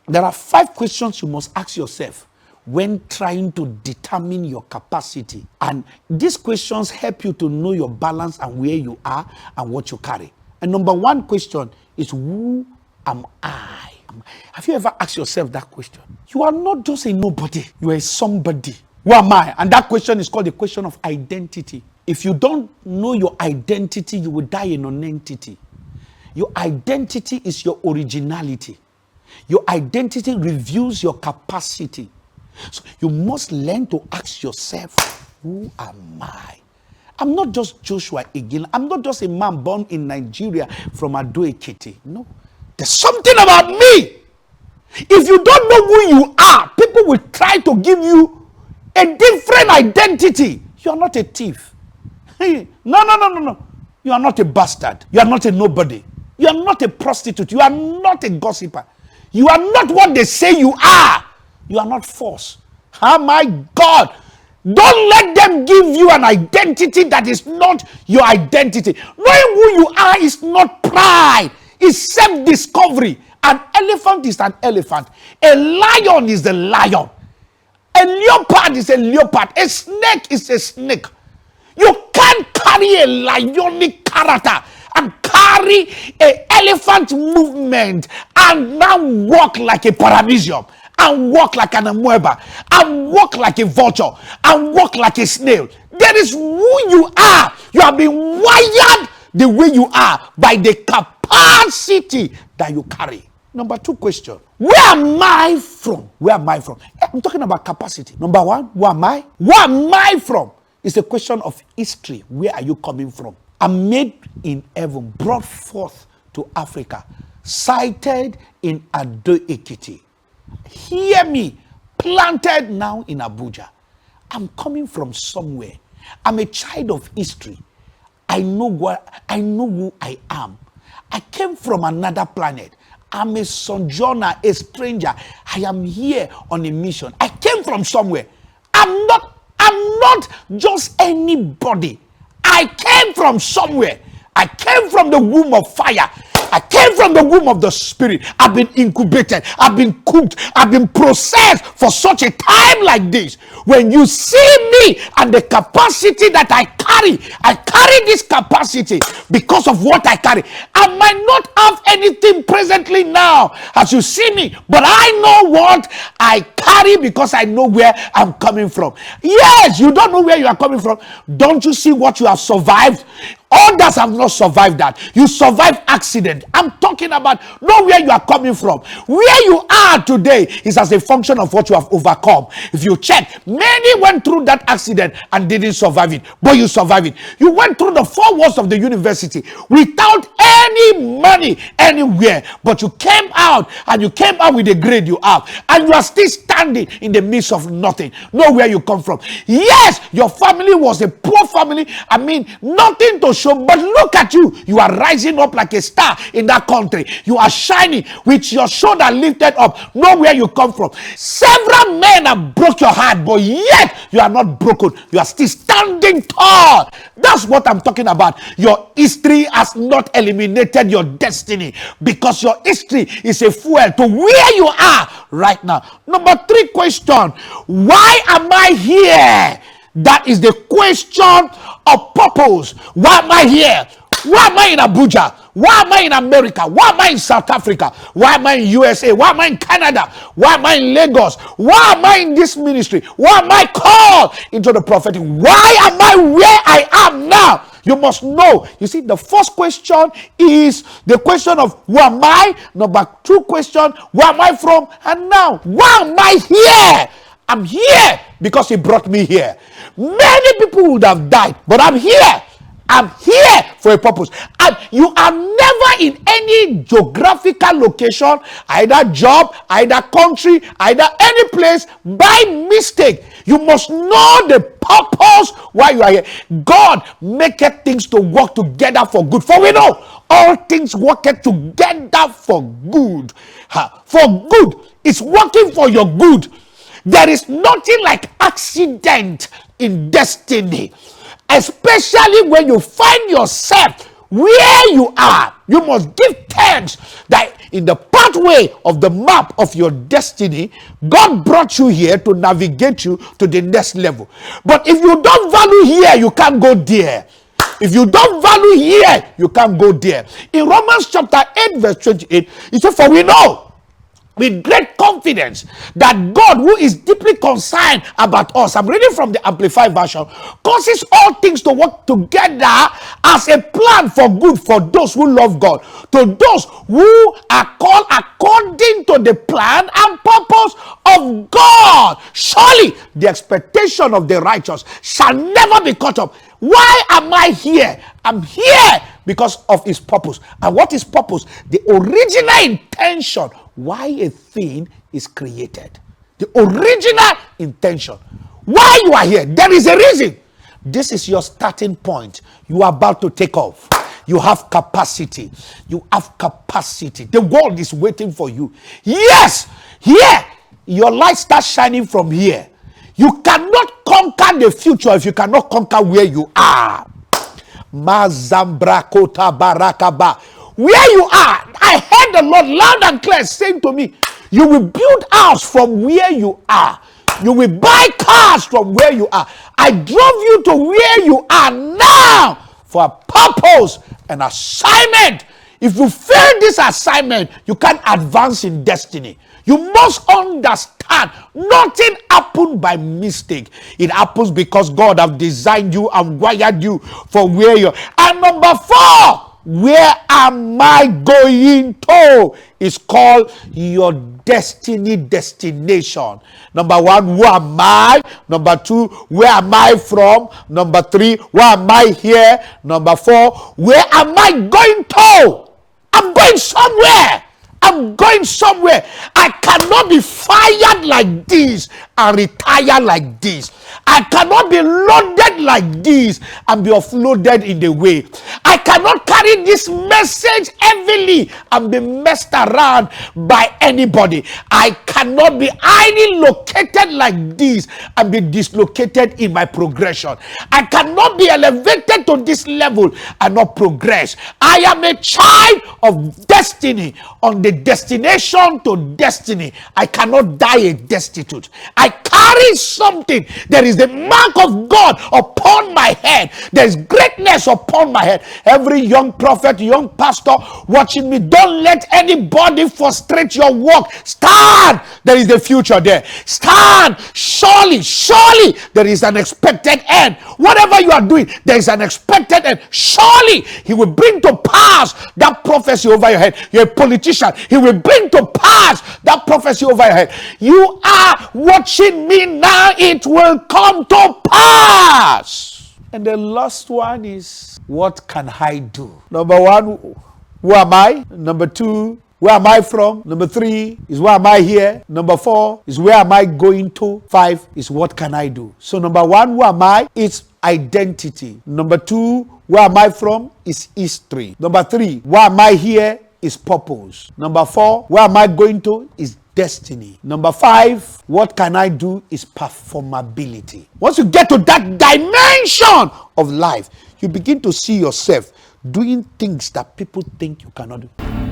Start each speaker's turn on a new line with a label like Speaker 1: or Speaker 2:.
Speaker 1: There are 5 questions you must ask yourself when trying to determine your capacity. And these questions help you to know your balance and where you are and what you carry. And number 1 question is, who am I? Have you ever asked yourself that question? You are not just a nobody. You are a somebody. Who am I? And that question is called the question of identity. If you don't know your identity, you will die a non-entity. Your identity is your originality. Your identity reveals your capacity. So you must learn to ask yourself, who am I? I'm not just Joshua Iginla. I'm not just a man born in Nigeria from Ado Ekiti. No. There's something about me. If you don't know who you are, people will try to give you a different identity. You are not a thief. No. You are not a bastard. You are not a nobody. You are not a prostitute. You are not a gossiper. You are not what they say you are. You are not false. Oh my God. Don't let them give you an identity that is not your identity. Knowing who you are is not pride. It's self-discovery. An elephant is an elephant. A lion is a lion. A leopard is a leopard. A snake is a snake. You can't carry a lionic character and carry an elephant movement and now walk like a paramecium, and walk like an amoeba, and walk like a vulture, and walk like a snail. That is who you are. You have been wired the way you are by the capacity that you carry. Number 2 question. Where am I from? Where am I from? I'm talking about capacity. Number 1, who am I? Where am I from? It's a question of history. Where are you coming from? I'm made in heaven, brought forth to Africa, sighted in Ado Ekiti. Hear me, planted now in Abuja. I'm coming from somewhere. I'm a child of history. I know who I am. I came from another planet. I'm a sojourner, a stranger. I am here on a mission. I came from somewhere. I'm not just anybody. I came from somewhere. I came from the womb of fire. I came from the womb of the spirit. I've been incubated. I've been cooked. I've been processed for such a time like this. When you see me and the capacity that I carry this capacity because of what I carry. I might not have anything presently now as you see me, but I know what I carry because I know where I'm coming from. Yes, you don't know where you are coming from. Don't you see what you have survived? Others have not survived that. You survived accident. I'm talking about know where you are coming from. Where you are today is as a function of what you have overcome. If you check, many went through that accident and didn't survive it, but you survived it. You went through the 4 walls of the university without any money anywhere, but you came out and you came out with the grade you have, and you are still standing in the midst of nothing. Know where you come from. Yes, your family was a poor family. I mean, nothing to show, but look at you. You are rising up like a star in that country. You are shining with your shoulder lifted up. Know where you come from. Several men have broke your heart, but yet you are not broken. You are still standing tall. That's what I'm talking about. Your history has not eliminated your destiny, because your history is a fuel to where you are right now. Number 3 question. Why am I here? That is the question of purpose. Why am I here? Why am I in Abuja? Why am I in America? Why am I in South Africa? Why am I in USA? Why am I in Canada? Why am I in Lagos? Why am I in this ministry? Why am I called into the prophetic? Why am I where I am now? You must know. You see, the first question is the question of who am I? Number 2 question, where am I from? And now, why am I here? I'm here because he brought me here. Many people would have died, but I'm here. I'm here for a purpose. And you are never in any geographical location, either job, either country, either any place by mistake. You must know the purpose why you are here. God maketh things to work together for good. For we know all things work together for good. For good. It's working for your good. There is nothing like accident in destiny, especially when you find yourself where you are, you must give thanks that in the pathway of the map of your destiny, God brought you here to navigate you to the next level. But if you don't value here, you can't go there. If you don't value here, you can't go there. In Romans chapter 8 verse 28, it says, for we know with great confidence that God, who is deeply concerned about us, I'm reading from the Amplified Version, causes all things to work together as a plan for good for those who love God, to those who are called according to the plan and purpose of God. Surely the expectation of the righteous shall never be cut off. Why am I here? I'm here because of his purpose. And what is purpose? The original intention why a thing is created. The original intention. Why you are here. There is a reason. This is your starting point. You are about to take off. You have capacity. You have capacity. The world is waiting for you. Yes, here. Your light starts shining from here. You cannot conquer the future if you cannot conquer where you are. Mazambrakota barakaba. Where you are, I heard the Lord loud and clear saying to me, you will build house from where you are. You will buy cars from where you are. I drove you to where you are now for a purpose and assignment. If you fail this assignment, you can't advance in destiny. You must understand nothing happened by mistake. It happens because God have designed you and wired you for where you're. And number 4, where am I going to? Is called your destiny destination. Number 1, who am I? Number 2, where am I from? Number 3, why am I here? Number 4, where am I going to? I'm going somewhere. I'm going somewhere. I cannot be fired like this and retire like this. I cannot be loaded like this and be offloaded in the way. I cannot carry this message heavily and be messed around by anybody. I cannot be highly located like this and be dislocated in my progression. I cannot be elevated to this level and not progress. I am a child of destiny on the destination to destiny. I cannot die a destitute. I carry something. There is the mark of God upon my head. There is greatness upon my head. Every young prophet, young pastor watching me, don't let anybody frustrate your work. Stand. There is the future there. Stand. Surely, surely there is an expected end. Whatever you are doing, there is an expected end. Surely he will bring to pass that prophecy over your head. You're a politician. He will bring to pass that prophecy over your head. You are watching me now. It will come to pass. And the last one is, what can I do? Number 1, who am I? Number 2, where am I from? Number 3 is, where am I here? Number 4 is, where am I going to? 5 is, what can I do? So number 1, who am I? It's identity. Number 2, where am I from? Is history. Number 3, why am I here? Is purpose. Number 4, where am I going to? Is destiny. Number 5, what can I do? Is performability. Once you get to that dimension of life, you begin to see yourself doing things that people think you cannot do.